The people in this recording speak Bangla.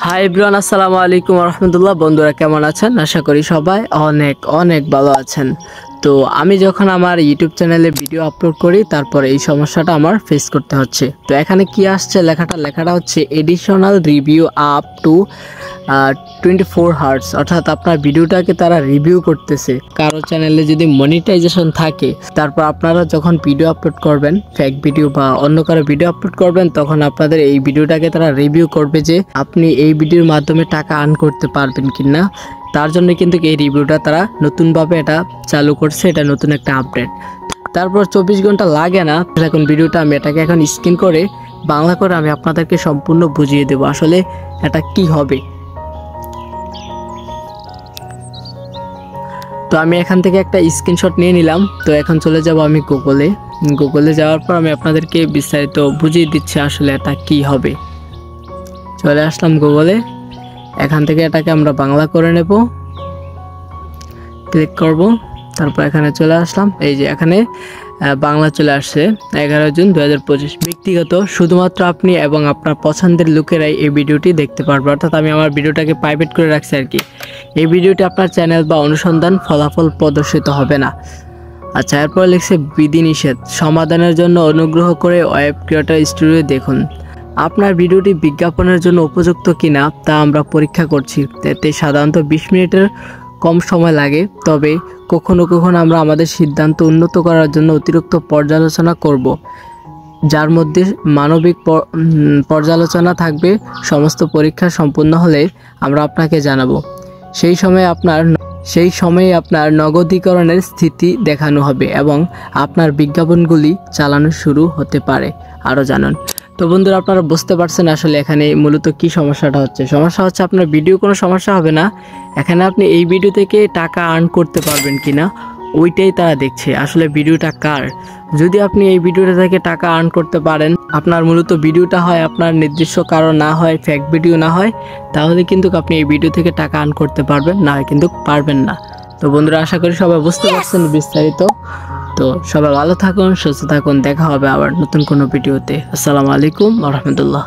হাই এভরিওয়ান, আসসালামু আলাইকুম রহমতুল্লাহ। বন্ধুরা কেমন আছেন? আশা করি সবাই অনেক অনেক ভালো আছেন। তো আমি যখন আমার ইউটিউব চ্যানেলে ভিডিও আপলোড করি তারপরে এই সমস্যাটা আমার ফেস করতে হচ্ছে। তো এখানে কি আসছে, লেখাটা হচ্ছে additional review up to 24 hours, অর্থাৎ আপনার ভিডিওটাকে তারা রিভিউ করতেছে। কারো চ্যানেলে যদি মনিটাইজেশন থাকে, তারপর আপনারা যখন ভিডিও আপলোড করবেন, ফেক ভিডিও বা অন্য কারো ভিডিও আপলোড করবেন, তখন আপনাদের এই ভিডিওটাকে তারা রিভিউ করবে যে আপনি এই ভিডিওর মাধ্যমে টাকা আর্ন করতে পারবেন কিনা। তার জন্য কিন্তু এই রিভিউটা তারা নতুনভাবে এটা চালু করছে, এটা নতুন একটা আপডেট। তারপর 24 ঘন্টা লাগে না, এখন ভিডিওটা আমি এটাকে এখন স্ক্রিন করে বাংলা করে আমি আপনাদেরকে সম্পূর্ণ বুঝিয়ে দেব আসলে এটা কি হবে। তো আমি এখান থেকে একটা স্ক্রিনশট নিয়ে নিলাম। তো এখন চলে যাব আমি গুগলে যাওয়ার পর আমি আপনাদেরকে বিস্তারিত বুঝিয়ে দিচ্ছি আসলে এটা কি হবে। চলে আসলাম গুগলে, এখান থেকে এটাকে আমরা বাংলা করে নেব, ক্লিক করব, তারপর এখানে চলে আসলাম। এই যে এখানে বাংলা চলে আসছে, 11 জুন 2025। ব্যক্তিগত, শুধুমাত্র আপনি এবং আপনার পছন্দের লোকেরাই এই ভিডিওটি দেখতে পারবে, অর্থাৎ আমি আমার ভিডিওটাকে প্রাইভেট করে রাখছি আর কি। এই ভিডিওটি আপনার চ্যানেল বা অনুসন্ধান ফলাফল প্রদর্শিত হবে না। আচ্ছা, এরপর লিখছে বিধিনিষেধ সমাধানের জন্য অনুগ্রহ করে ওয়েব ক্রিয়েটর স্টুডিও দেখুন। আপনার ভিডিওটি বিজ্ঞাপনের জন্য উপযুক্ত কিনা তা আমরা পরীক্ষা করছি। এতে সাধারণত 20 মিনিটের কম সময় লাগে, তবে কখনো কখনো আমরা আমাদের সিদ্ধান্ত উন্নত করার জন্য অতিরিক্ত পর্যালোচনা করব, যার মধ্যে মানবিক পর্যালোচনা থাকবে। সমস্ত পরীক্ষা সম্পূর্ণ হলে আমরা আপনাকে জানাবো। সেই সময়ে আপনার নগদীকরণের স্থিতি দেখানো হবে এবং আপনার বিজ্ঞাপনগুলি চালানো শুরু হতে পারে। আরও জানুন। তো বন্ধুরা, আপনারা বুঝতে পারছেন আসলে এখানে মূলত কি সমস্যাটা হচ্ছে। সমস্যা হচ্ছে আপনার ভিডিও কোনো সমস্যা হবে না, এখানে আপনি এই ভিডিও থেকে টাকা আর্ন করতে পারবেন কিনা ওইটাই তারা দেখছে, আসলে ভিডিওটা কার। যদি আপনি এই ভিডিওটা থেকে টাকা আর্ন করতে পারেন, আপনার মূলত ভিডিওটা হয় আপনার নির্দিষ্ট কারো না হয়, ফেক ভিডিও না হয়, তাহলে কিন্তু আপনি এই ভিডিও থেকে টাকা আর্ন করতে পারবেন, না হয় কিন্তু পারবেন না। তো বন্ধুরা, আশা করি সবাই বুঝতে পারছেন বিস্তারিত। তো সবাই ভালো থাকুন, সুস্থ থাকুন, দেখা হবে আবার নতুন কোনো ভিডিওতে। আসসালামু আলাইকুম ওয়া রাহমাতুল্লাহ।